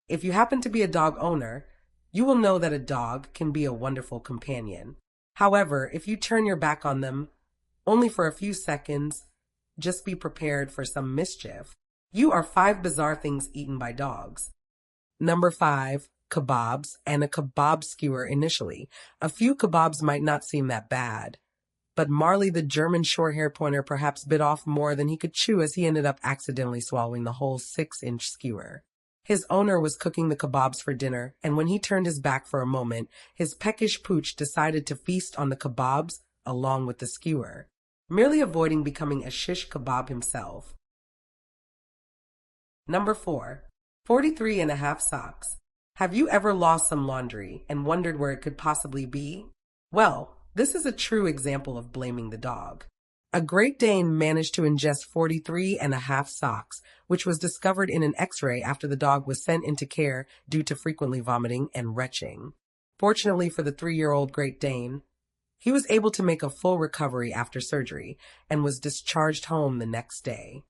If you happen to be a dog owner, you will know that a dog can be a wonderful companion. However, if you turn your back on them only for a few seconds, just be prepared for some mischief. You are 5 bizarre things eaten by dogs. Number 5, kebabs and a kebab skewer initially. A few kebabs might not seem that bad, but Marley the German short-haired pointer perhaps bit off more than he could chew as he ended up accidentally swallowing the whole 6-inch skewer. His owner was cooking the kebabs for dinner, and when he turned his back for a moment, his peckish pooch decided to feast on the kebabs along with the skewer, merely avoiding becoming a shish kebab himself. Number 4. 43 and a half socks. Have you ever lost some laundry and wondered where it could possibly be? Well, this is a true example of blaming the dog. A Great Dane managed to ingest 43 and a half socks, which was discovered in an x-ray after the dog was sent into care due to frequently vomiting and retching. Fortunately for the 3-year-old Great Dane, he was able to make a full recovery after surgery and was discharged home the next day.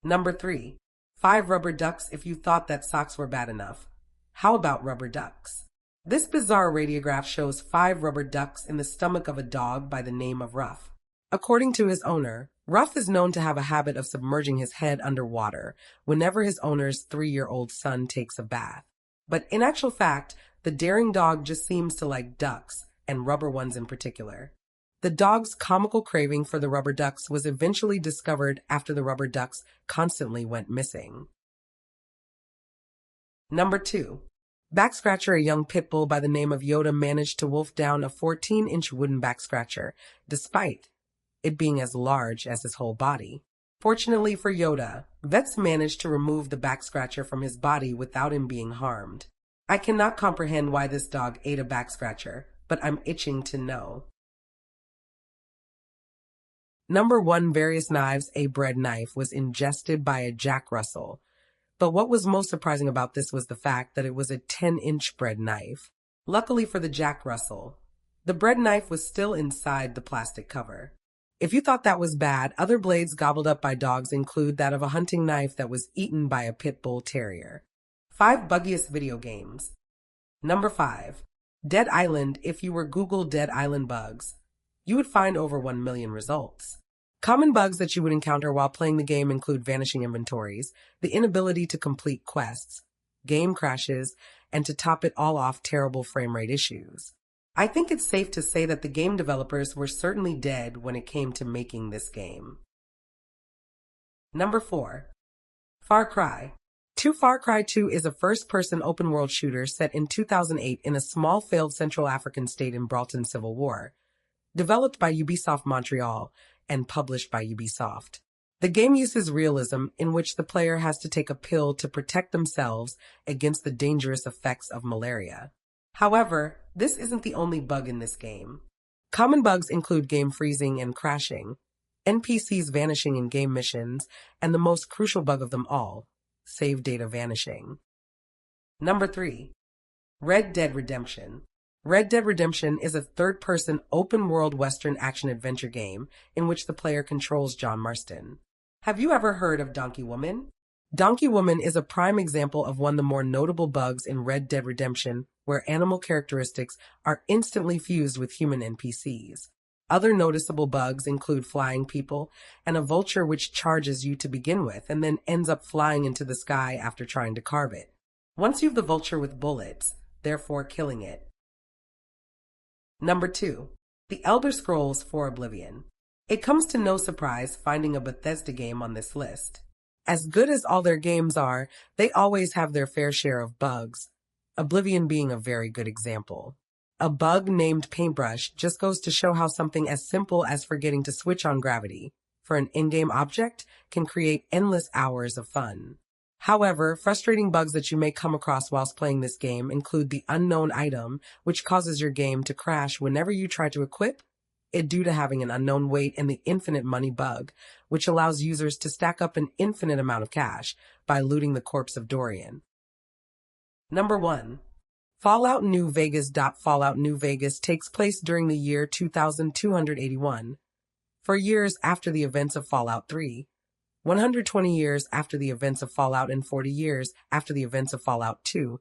Number 3. 5 rubber ducks if you thought that socks were bad enough. How about rubber ducks? This bizarre radiograph shows 5 rubber ducks in the stomach of a dog by the name of Ruff. According to his owner, Ruff is known to have a habit of submerging his head underwater whenever his owner's 3-year-old son takes a bath. But in actual fact, the daring dog just seems to like ducks, and rubber ones in particular. The dog's comical craving for the rubber ducks was eventually discovered after the rubber ducks constantly went missing. Number 2. Back scratcher. A young pit bull by the name of Yoda managed to wolf down a 14-inch wooden back scratcher, despite it being as large as his whole body. Fortunately for Yoda, vets managed to remove the back scratcher from his body without him being harmed. I cannot comprehend why this dog ate a back scratcher, but I'm itching to know. Number 1. Various knives. A bread knife was ingested by a Jack Russell. But what was most surprising about this was the fact that it was a 10-inch bread knife. Luckily for the Jack Russell, the bread knife was still inside the plastic cover. If you thought that was bad, other blades gobbled up by dogs include that of a hunting knife that was eaten by a pit bull terrier. 5 buggiest video games. Number 5. Dead Island. If you were Google Dead Island bugs, you would find over 1 million results. Common bugs that you would encounter while playing the game include vanishing inventories, the inability to complete quests, game crashes, and to top it all off, terrible frame rate issues. I think it's safe to say that the game developers were certainly dead when it came to making this game. Number 4. Far Cry. Far Cry 2 is a first-person open-world shooter set in 2008 in a small failed Central African state in Broughton Civil War. Developed by Ubisoft Montreal and published by Ubisoft. The game uses realism in which the player has to take a pill to protect themselves against the dangerous effects of malaria. However, this isn't the only bug in this game. Common bugs include game freezing and crashing, NPCs vanishing in game missions, and the most crucial bug of them all, save data vanishing. Number 3. Red Dead Redemption. Red Dead Redemption is a third-person open-world Western action-adventure game in which the player controls John Marston. Have you ever heard of Donkey Woman? Donkey Woman is a prime example of one of the more notable bugs in Red Dead Redemption, where animal characteristics are instantly fused with human NPCs. Other noticeable bugs include flying people and a vulture which charges you to begin with and then ends up flying into the sky after trying to carve it. Once you've the vulture with bullets, therefore killing it. Number 2. The Elder Scrolls IV Oblivion. It comes to no surprise finding a Bethesda game on this list. As good as all their games are, they always have their fair share of bugs, Oblivion being a very good example. A bug named Paintbrush just goes to show how something as simple as forgetting to switch on gravity for an in-game object can create endless hours of fun. However, frustrating bugs that you may come across whilst playing this game include the unknown item, which causes your game to crash whenever you try to equip it due to having an unknown weight, and the infinite money bug, which allows users to stack up an infinite amount of cash by looting the corpse of Dorian. Number 1. Fallout New Vegas. Fallout New Vegas takes place during the year 2281, for years after the events of Fallout 3. 120 years after the events of Fallout and 40 years after the events of Fallout 2,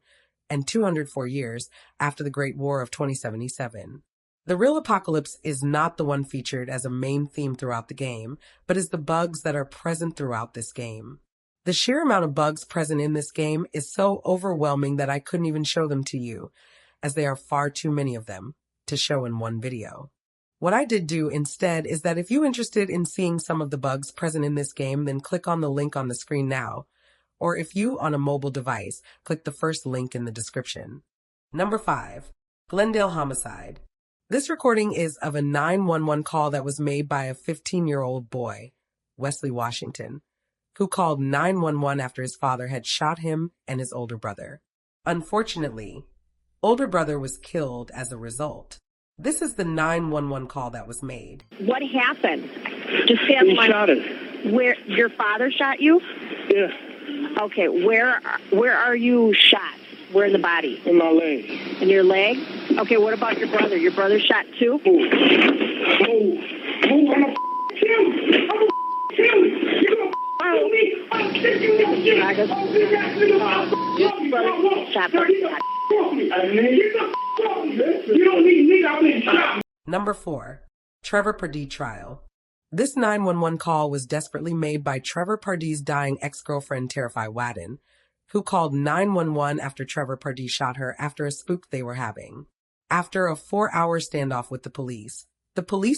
and 204 years after the Great War of 2077. The real apocalypse is not the one featured as a main theme throughout the game, but is the bugs that are present throughout this game. The sheer amount of bugs present in this game is so overwhelming that I couldn't even show them to you, as there are far too many of them to show in one video. What I did do instead is that if you're interested in seeing some of the bugs present in this game, then click on the link on the screen now. Or if you on a mobile device, click the first link in the description. Number 5. Glendale Homicide. This recording is of a 911 call that was made by a 15-year-old boy, Wesley Washington, who called 911 after his father had shot him and his older brother. Unfortunately, older brother was killed as a result. This is the 911 call that was made. What happened? Just say He shot him. Where your father shot you? Yeah, Okay, where are you shot? Where in the body? in my leg. In your leg? Okay, what about your brother? Your brother shot too? Move. I'm gonna kill you. I'm gonna kill you. You gonna kill me? I'm kill you. Your brother shot by You don't need me. I'm in shot. Number 4. Trevor Pardee Trial. This 911 call was desperately made by Trevor Pardee's dying ex-girlfriend, Terrify Wadden, who called 911 after Trevor Pardee shot her after a spook they were having. After a 4-hour standoff with the police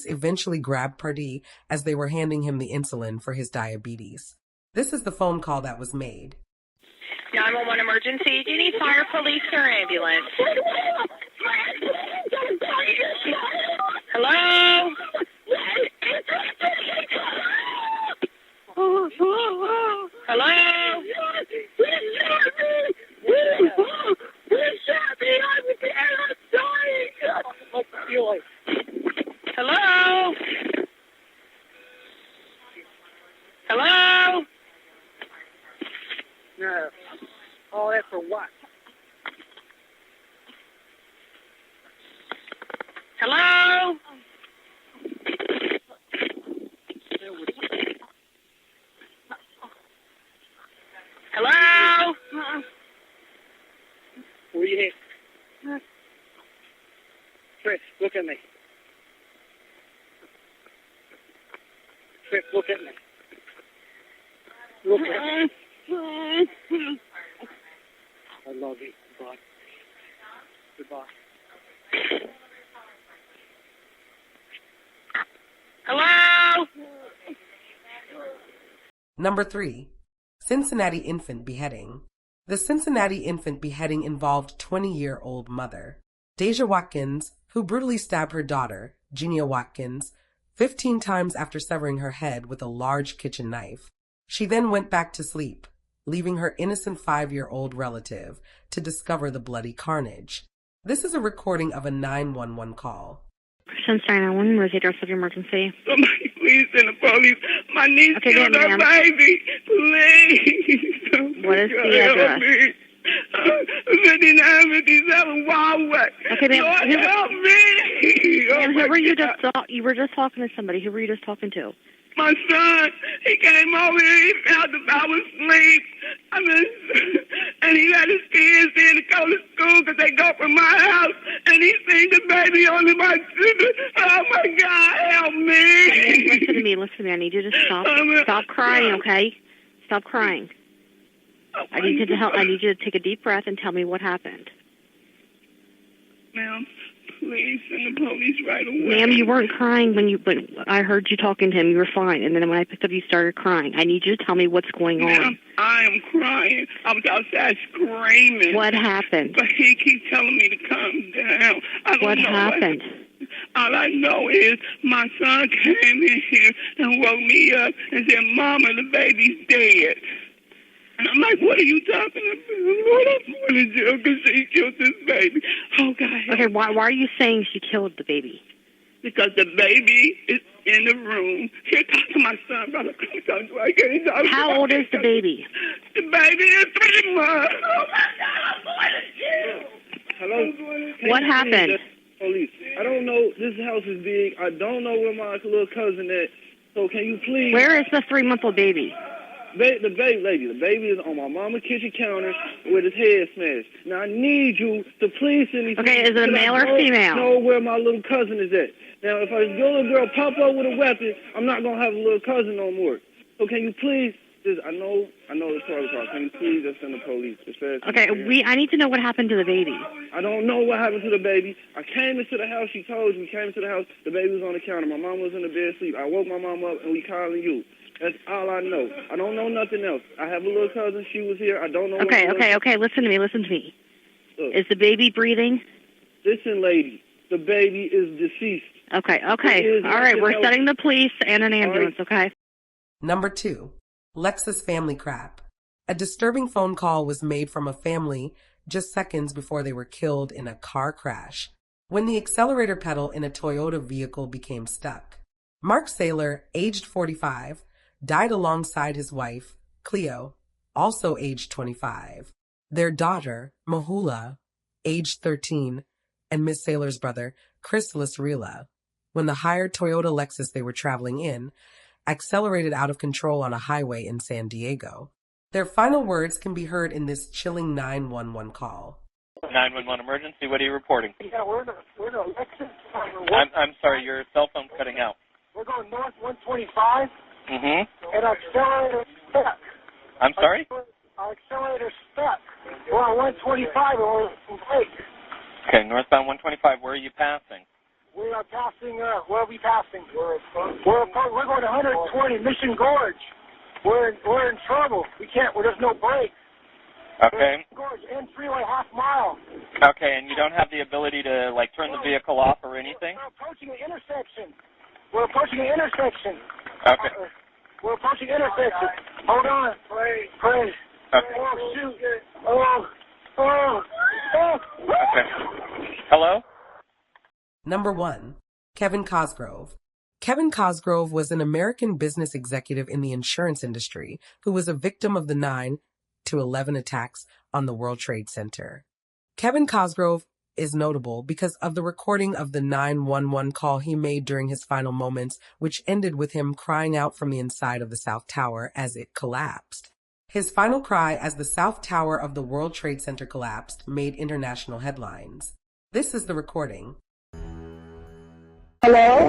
eventually grabbed Pardee as they were handing him the insulin for his diabetes. This is the phone call that was made. 911 emergency. Do you need fire, police, or ambulance? Hello? Hello? Hello? Hello? Yeah. All that for what? Hello? Hello? Where you at? Chris, look at me. Chris, look at me. Look at me. I love you. Goodbye. Goodbye. Hello? Number 3. Cincinnati Infant Beheading. The Cincinnati infant beheading involved 20-year-old mother, Deja Watkins, who brutally stabbed her daughter, Genia Watkins, 15 times after severing her head with a large kitchen knife. She then went back to sleep, leaving her innocent 5-year-old relative to discover the bloody carnage. This is a recording of a 911 call. Cincinnati 911, where's the address of your emergency? Somebody please send the police. My niece Okay, killed her ma'am. baby. Please. What is the address? 5957 Wildwood. Okay, ma'am. Lord, help me. Ma'am, who were you just you were just talking to somebody. Who were you just talking to? My son, he came over here, he found that I was asleep. And he had his kids in to go to school because they go from my house. And he seen the baby on my children. Oh, my God, help me. Listen to me. Listen to me. I need you to stop crying, okay? Stop crying. Oh, I need you to help. I need you to take a deep breath and tell me what happened. Ma'am, please send the police right away. Ma'am, you weren't crying but I heard you talking to him. You were fine. And then when I picked up, you started crying. I need you to tell me what's going on. Ma'am, I am crying. I was outside screaming. What happened? But he keeps telling me to calm down. I don't What know happened? All I know is my son came in here and woke me up and said, Mama, the baby's dead. And I'm like, what are you talking about? What I'm going to do because she killed this baby. Oh, God. Okay, why are you saying she killed the baby? Because the baby is in the room. Here, talk to my son, brother. Come to I can't talk How old is the baby? The baby is 3 months. Oh, my God, I'm going to jail. Hello? What happened? Police. I don't know. This house is big. I don't know where my little cousin is. So can you please... Where is the 3-month-old baby? The baby is on my mama's kitchen counter with his head smashed. Now I need you to please send me... Okay, is it a male or female? I know where my little cousin is at. Now if a little girl pop up with a weapon, I'm not gonna have a little cousin no more. So can you please... I know it's protocol. Can you please just send the police? Okay, I need to know what happened to the baby. I don't know what happened to the baby. I came into the house. She told you. We came into the house. The baby was on the counter. My mom was in the bed asleep. I woke my mom up and we calling you. That's all I know. I don't know nothing else. I have a little cousin. She was here. I don't know. Okay. Listen to me. Look. Is the baby breathing? Listen, lady. The baby is deceased. Okay. All right. We're sending the police and an ambulance. Okay. Number 2. Lexus family crap. A disturbing phone call was made from a family just seconds before they were killed in a car crash when the accelerator pedal in a Toyota vehicle became stuck. Mark Saylor, aged 45, died alongside his wife, Cleo, also aged 25, their daughter, Mahula, aged 13, and Miss Saylor's brother, Chris Lasrila, when the hired Toyota Lexus they were traveling in accelerated out of control on a highway in San Diego. Their final words can be heard in this chilling 911 call. 911 emergency, what are you reporting? Yeah, we're in a Lexus. I'm sorry, your cell phone's cutting out. We're going north 125. Mm-hmm. And our accelerator stuck. I'm sorry? Our accelerator stuck. We're on 125 and we're in Lake. Okay, northbound 125, where are you passing? We are passing, where are we passing? We're going 120, Mission Gorge. We're in trouble. We can't, there's no brakes. Okay. Gorge, end freeway, half mile. Okay, and you don't have the ability to, turn the vehicle off or anything? We're approaching an intersection. Okay. We're approaching an intersection. Hold on. Pray. Okay. Oh, shoot. Okay. Hello? Number 1. Kevin Cosgrove. Kevin Cosgrove was an American business executive in the insurance industry who was a victim of the 9/11 attacks on the World Trade Center. Kevin Cosgrove is notable because of the recording of the 911 call he made during his final moments, which ended with him crying out from the inside of the South Tower as it collapsed. His final cry as the South Tower of the World Trade Center collapsed made international headlines. This is the recording. Hello?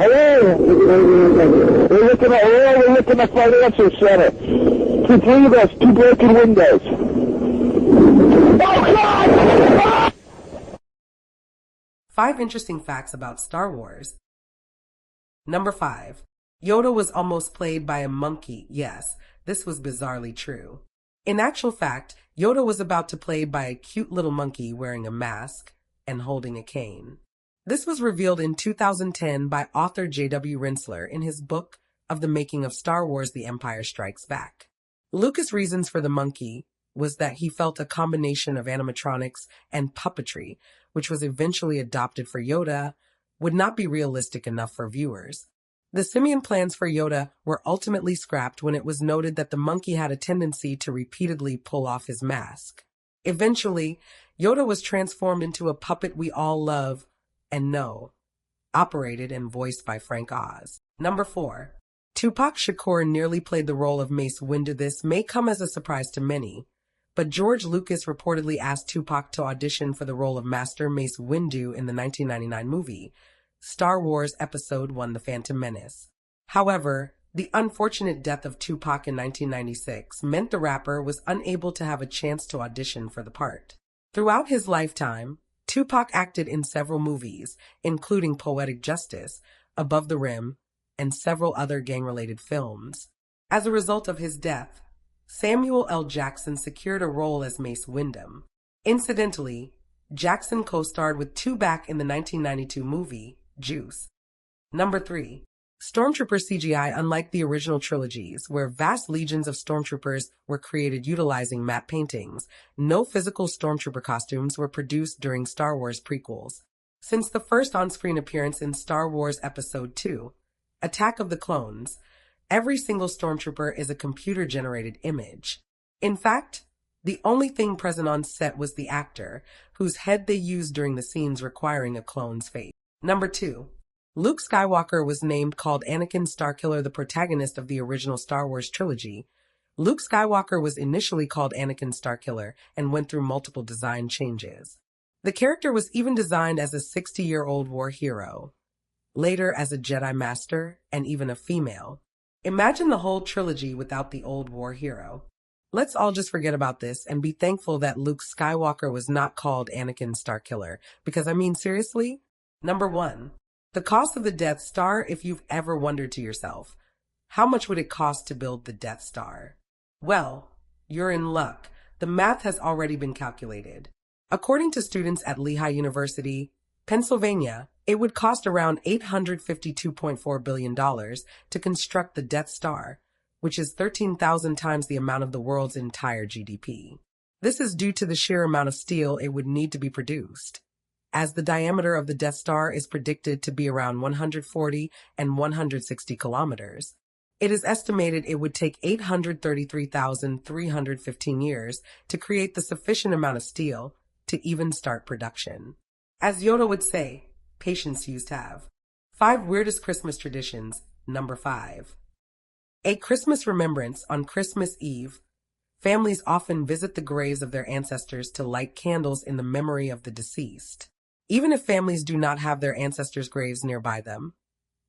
We're looking at financial center. 3 of us, 2 broken windows. Oh, God! 5 interesting facts about Star Wars. Number 5. Yoda was almost played by a monkey. Yes, this was bizarrely true. In actual fact, Yoda was about to play by a cute little monkey wearing a mask and holding a cane. This was revealed in 2010 by author J.W. Rinsler in his book of the making of Star Wars The Empire Strikes Back. Lucas' reasons for the monkey was that he felt a combination of animatronics and puppetry, which was eventually adopted for Yoda, would not be realistic enough for viewers. The simian plans for Yoda were ultimately scrapped when it was noted that the monkey had a tendency to repeatedly pull off his mask. Eventually, Yoda was transformed into a puppet we all love and know, operated and voiced by Frank Oz. Number 4. Tupac Shakur nearly played the role of Mace Windu. This may come as a surprise to many, but George Lucas reportedly asked Tupac to audition for the role of Master Mace Windu in the 1999 movie, Star Wars Episode I: The Phantom Menace. However, the unfortunate death of Tupac in 1996 meant the rapper was unable to have a chance to audition for the part. Throughout his lifetime, Tupac acted in several movies, including Poetic Justice, Above the Rim, and several other gang-related films. As a result of his death, Samuel L. Jackson secured a role as Mace Windu. Incidentally, Jackson co-starred with Tupac in the 1992 movie, Juice. Number 3. Stormtrooper CGI. Unlike the original trilogies, where vast legions of stormtroopers were created utilizing matte paintings, no physical stormtrooper costumes were produced during Star Wars prequels. Since the first on-screen appearance in Star Wars Episode II, Attack of the Clones, every single stormtrooper is a computer-generated image. In fact, the only thing present on set was the actor, whose head they used during the scenes requiring a clone's face. Number 2. Luke Skywalker was named called Anakin Starkiller, the protagonist of the original Star Wars trilogy. Luke Skywalker was initially called Anakin Starkiller and went through multiple design changes. The character was even designed as a 60-year-old war hero, later as a Jedi Master, and even a female. Imagine the whole trilogy without the old war hero. Let's all just forget about this and be thankful that Luke Skywalker was not called Anakin Starkiller, because seriously? Number 1. The cost of the Death Star. If you've ever wondered to yourself, how much would it cost to build the Death Star? Well, you're in luck. The math has already been calculated. According to students at Lehigh University, Pennsylvania, it would cost around $852.4 billion to construct the Death Star, which is 13,000 times the amount of the world's entire GDP. This is due to the sheer amount of steel it would need to be produced, as the diameter of the Death Star is predicted to be around 140 and 160 kilometers. It is estimated it would take 833,315 years to create the sufficient amount of steel to even start production. As Yoda would say, patience used to have. 5 weirdest Christmas traditions. Number 5. A Christmas remembrance. On Christmas Eve, families often visit the graves of their ancestors to light candles in the memory of the deceased. Even if families do not have their ancestors' graves nearby them,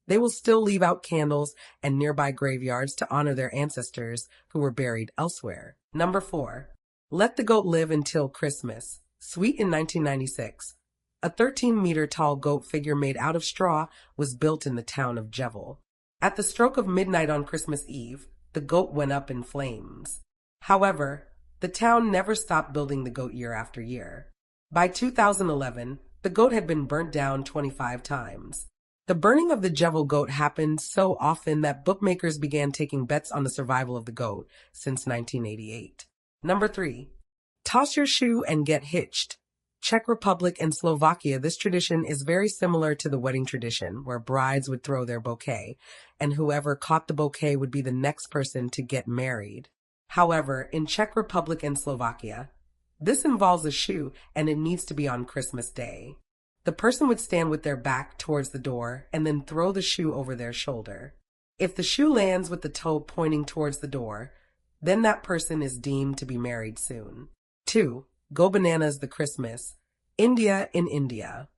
they will still leave out candles and nearby graveyards to honor their ancestors who were buried elsewhere. Number 4. Let the Goat Live Until Christmas. Sweet. In 1996, a 13-meter tall goat figure made out of straw was built in the town of Jevil. At the stroke of midnight on Christmas Eve, the goat went up in flames. However, the town never stopped building the goat year after year. By 2011, the goat had been burnt down 25 times. The burning of the Jevil goat happened so often that bookmakers began taking bets on the survival of the goat since 1988. Number 3. Toss your shoe and get hitched. Czech Republic and Slovakia. This tradition is very similar to the wedding tradition, where brides would throw their bouquet, and whoever caught the bouquet would be the next person to get married. However, in Czech Republic and Slovakia, this involves a shoe, and it needs to be on Christmas Day. The person would stand with their back towards the door and then throw the shoe over their shoulder. If the shoe lands with the toe pointing towards the door, then that person is deemed to be married soon. 2. Go Bananas the Christmas. India. In India,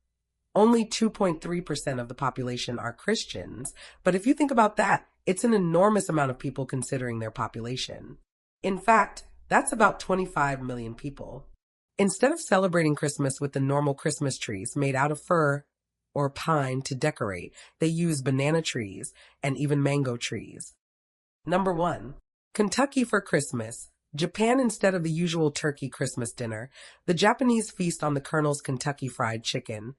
only 2.3% of the population are Christians, but if you think about that, it's an enormous amount of people considering their population. In fact, that's about 25 million people. Instead of celebrating Christmas with the normal Christmas trees made out of fir or pine to decorate, they use banana trees and even mango trees. Number 1. Kentucky for Christmas. Japan. Instead of the usual turkey Christmas dinner, the Japanese feast on the Colonel's Kentucky Fried Chicken,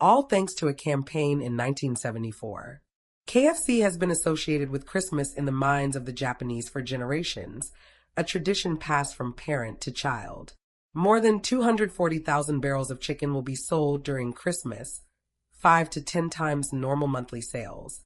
all thanks to a campaign in 1974. KFC has been associated with Christmas in the minds of the Japanese for generations, a tradition passed from parent to child. More than 240,000 barrels of chicken will be sold during Christmas, 5 to 10 times normal monthly sales.